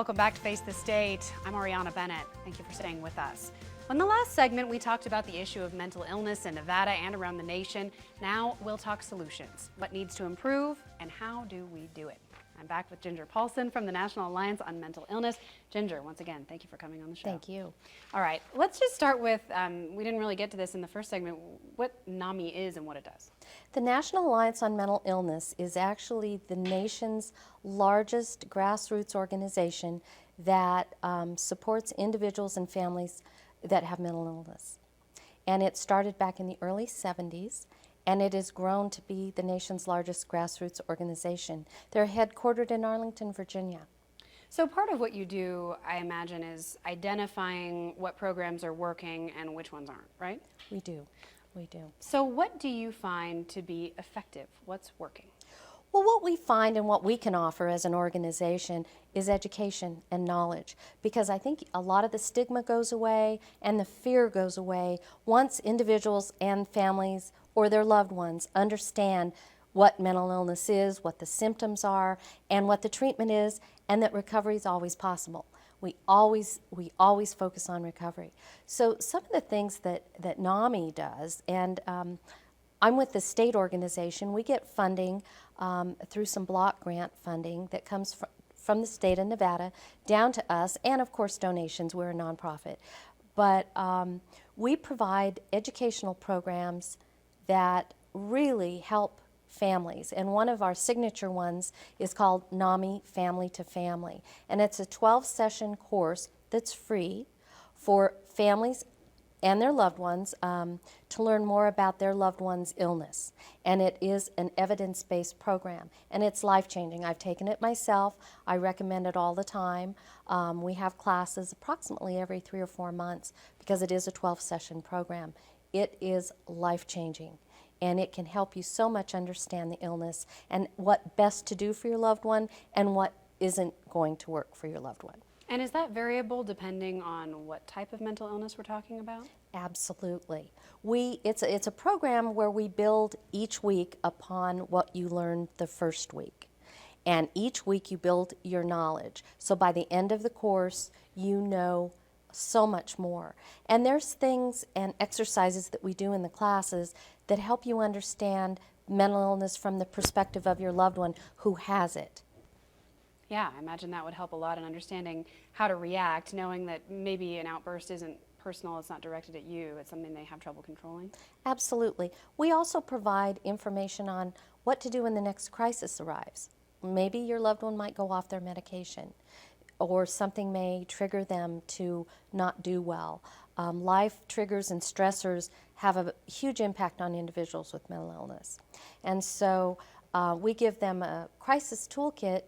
Welcome back to Face the State. I'm Ariana Bennett. Thank you for staying with us. In the last segment, we talked about the issue of mental illness in Nevada and around the nation. Now we'll talk solutions. What needs to improve and how do we do it? I'm back with Ginger Paulson from the National Alliance on Mental Illness. Ginger, once again, thank you for coming on the show. Thank you. All right, let's just start with, we didn't really get to this in the first segment, what NAMI is and what it does. The National Alliance on Mental Illness is actually the nation's largest grassroots organization that supports individuals and families that have mental illness. And it started back in the early 70s, and it has grown to be the nation's largest grassroots organization. They're headquartered in Arlington, Virginia. So part of what you do, I imagine, is identifying what programs are working and which ones aren't, right? We do. We do. So what do you find to be effective? What's working? Well, what we find and what we can offer as an organization is education and knowledge, because I think a lot of the stigma goes away and the fear goes away once individuals and families or their loved ones understand what mental illness is, what the symptoms are, and what the treatment is, and that recovery is always possible. We always focus on recovery. So some of the things that NAMI does, and I'm with the state organization. We get funding through some block grant funding that comes from the state of Nevada down to us, and of course donations. We're a nonprofit. But we provide educational programs that really help families, and one of our signature ones is called NAMI Family to Family, and it's a 12-session course that's free for families and their loved ones to learn more about their loved one's illness. And it is an evidence-based program, and it's life-changing. I've taken it myself. I recommend it all the time. We have classes approximately every 3 or 4 months because it is a 12-session program. It is life-changing, and it can help you so much understand the illness and what best to do for your loved one and what isn't going to work for your loved one. And is that variable depending on what type of mental illness we're talking about? Absolutely. It's a program where we build each week upon what you learned the first week. And each week you build your knowledge. So by the end of the course, you know so much more. And there's things and exercises that we do in the classes that help you understand mental illness from the perspective of your loved one who has it. Yeah, I imagine that would help a lot in understanding how to react, knowing that maybe an outburst isn't personal, it's not directed at you, it's something they have trouble controlling. Absolutely. We also provide information on what to do when the next crisis arrives. Maybe your loved one might go off their medication, or something may trigger them to not do well. Life triggers and stressors have a huge impact on individuals with mental illness. And so we give them a crisis toolkit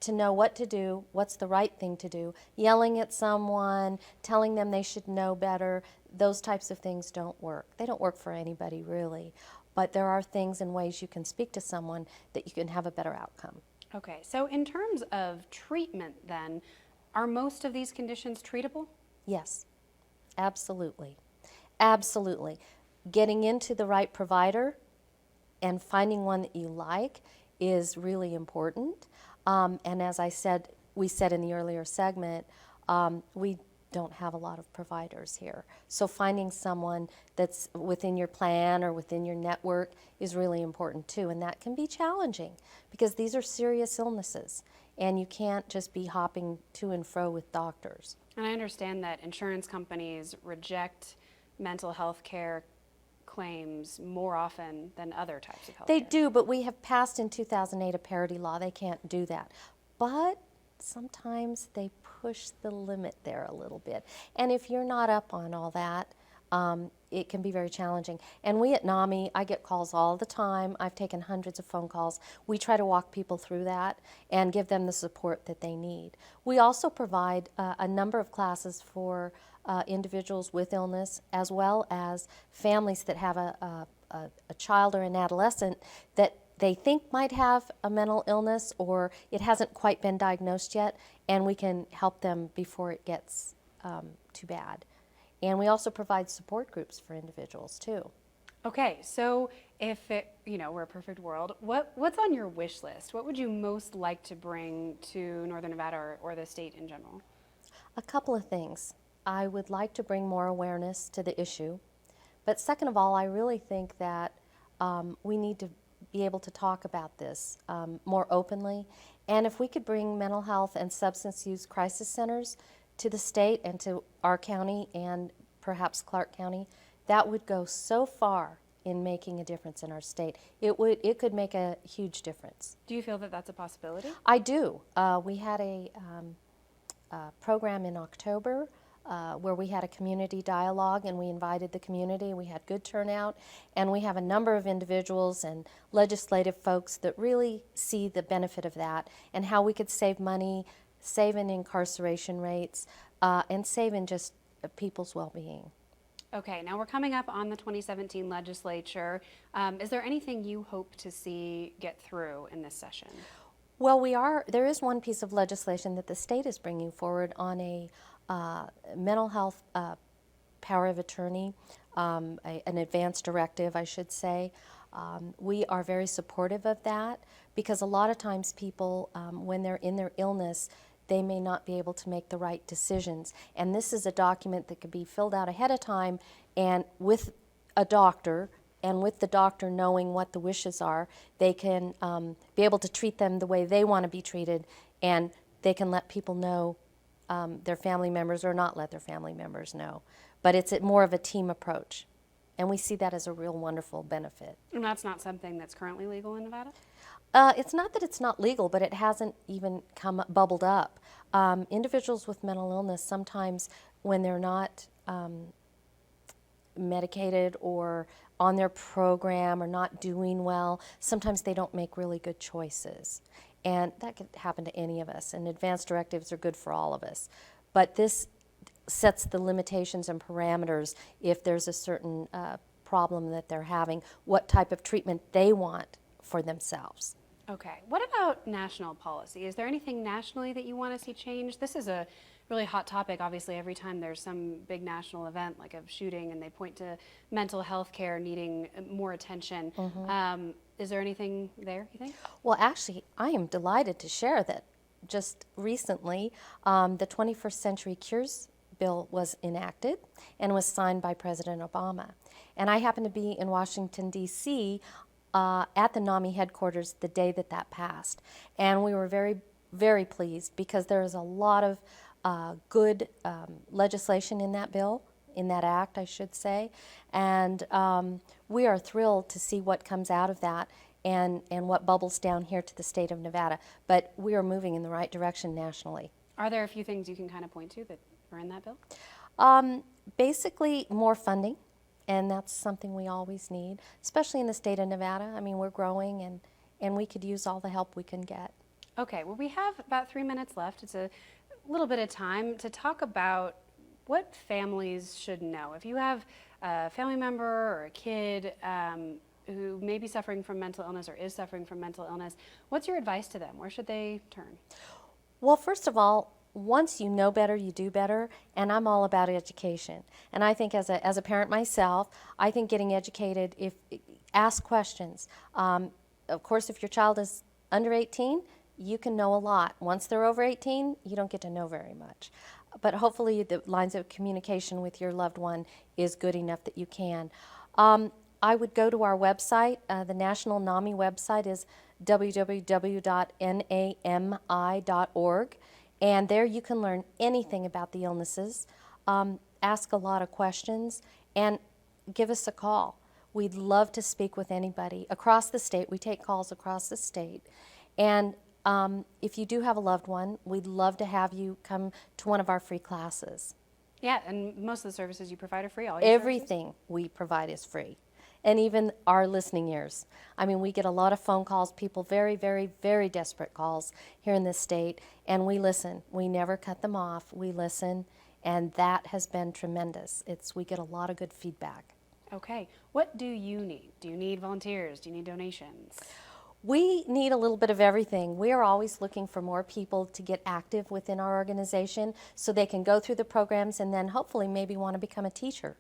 to know what to do, what's the right thing to do. Yelling at someone, telling them they should know better, those types of things don't work. They don't work for anybody really, but there are things and ways you can speak to someone that you can have a better outcome. Okay, so in terms of treatment then, are most of these conditions treatable? Yes, absolutely. Absolutely. Getting into the right provider and finding one that you like is really important. And as we said in the earlier segment, we don't have a lot of providers here. So finding someone that's within your plan or within your network is really important too. And that can be challenging because these are serious illnesses and you can't just be hopping to and fro with doctors. And I understand that insurance companies reject mental health care claims more often than other types of health care. They do, but we have passed in 2008 a parity law. They can't do that. But sometimes they push the limit there a little bit. And if you're not up on all that, it can be very challenging. And we at NAMI, I get calls all the time. I've taken hundreds of phone calls. We try to walk people through that and give them the support that they need. We also provide a number of classes for individuals with illness, as well as families that have a child or an adolescent that they think might have a mental illness or it hasn't quite been diagnosed yet, and we can help them before it gets too bad. And we also provide support groups for individuals too. Okay, so If it, were a perfect world, what's on your wish list? What would you most like to bring to Northern Nevada or the state in general? A couple of things. I would like to bring more awareness to the issue, but second of all, I really think that we need to be able to talk about this more openly. And if we could bring mental health and substance use crisis centers to the state and to our county and perhaps Clark County, that would go so far in making a difference in our state. It could make a huge difference. Do you feel that that's a possibility? I do. We had a program in October where we had a community dialogue and we invited the community. We had good turnout, and we have a number of individuals and legislative folks that really see the benefit of that and how we could save money, save in incarceration rates, and save in just people's well-being. Okay, now we're coming up on the 2017 legislature. Is there anything you hope to see get through in this session? Well, there is one piece of legislation that the state is bringing forward on a mental health power of attorney, an advanced directive, I should say. We are very supportive of that because a lot of times people, when they're in their illness, they may not be able to make the right decisions. And this is a document that could be filled out ahead of time and with a doctor, and with the doctor knowing what the wishes are, they can be able to treat them the way they want to be treated, and they can let people know, their family members, or not let their family members know. But it's more of a team approach, and we see that as a real wonderful benefit. And that's not something that's currently legal in Nevada? It's not that it's not legal, but it hasn't even bubbled up. Individuals with mental illness, sometimes when they're not medicated or on their program or not doing well, sometimes they don't make really good choices. And that could happen to any of us, and advanced directives are good for all of us. But this sets the limitations and parameters if there's a certain problem that they're having, what type of treatment they want for themselves. Okay. What about national policy? Is there anything nationally that you want to see changed? This is a really hot topic, obviously, every time there's some big national event like a shooting and they point to mental health care needing more attention. Mm-hmm. Is there anything there, you think? Well, actually, I am delighted to share that just recently the 21st Century Cures Bill was enacted and was signed by President Obama. And I happened to be in Washington, D.C. At the NAMI headquarters the day that passed. And we were very, very pleased because there is a lot of good legislation in that bill, in that act, I should say. And we are thrilled to see what comes out of that and what bubbles down here to the state of Nevada. But we are moving in the right direction nationally. Are there a few things you can kind of point to that are in that bill? Basically, more funding. And that's something we always need, especially in the state of Nevada. I mean, we're growing, and we could use all the help we can get. Okay, well, we have about 3 minutes left. It's a little bit of time to talk about what families should know. If you have a family member or a kid who may be suffering from mental illness or is suffering from mental illness, what's your advice to them? Where should they turn? Well, first of all, once you know better, you do better, and I'm all about education. And I think as a parent myself, I think getting educated, ask questions. Of course, if your child is under 18, you can know a lot. Once they're over 18, you don't get to know very much. But hopefully the lines of communication with your loved one is good enough that you can. I would go to our website. The National NAMI website is www.nami.org. And there you can learn anything about the illnesses, ask a lot of questions, and give us a call. We'd love to speak with anybody across the state. We take calls across the state. And if you do have a loved one, we'd love to have you come to one of our free classes. Yeah, and most of the services you provide are free. Everything we provide is free. And even our listening ears. I mean, we get a lot of phone calls, people very, very, very desperate calls here in this state, and we listen. We never cut them off. We listen, and that has been tremendous. We get a lot of good feedback. Okay. What do you need? Do you need volunteers? Do you need donations? We need a little bit of everything. We are always looking for more people to get active within our organization so they can go through the programs and then hopefully maybe want to become a teacher.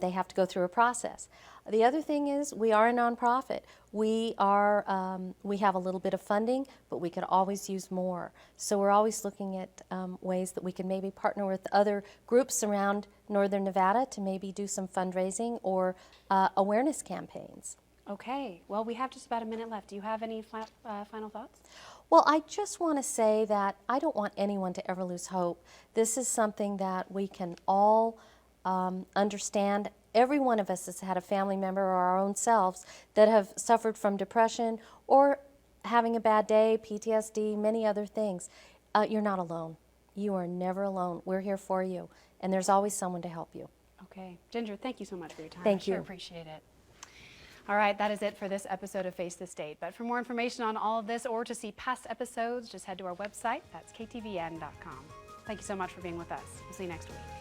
They have to go through a process. The other thing is we are a nonprofit. We have a little bit of funding, but we could always use more. So we're always looking at ways that we can maybe partner with other groups around Northern Nevada to maybe do some fundraising or awareness campaigns. Okay, well, we have just about a minute left. Do you have any final thoughts? Well, I just want to say that I don't want anyone to ever lose hope. This is something that we can all understand. Every one of us has had a family member or our own selves that have suffered from depression or having a bad day, PTSD, many other things. You're not alone. You are never alone. We're here for you, and there's always someone to help you. Okay. Ginger, thank you so much for your time. Thank I you. sure appreciate it. All right, that is it for this episode of Face the State. But for more information on all of this or to see past episodes, just head to our website. That's ktvn.com. Thank you so much for being with us. We'll see you next week.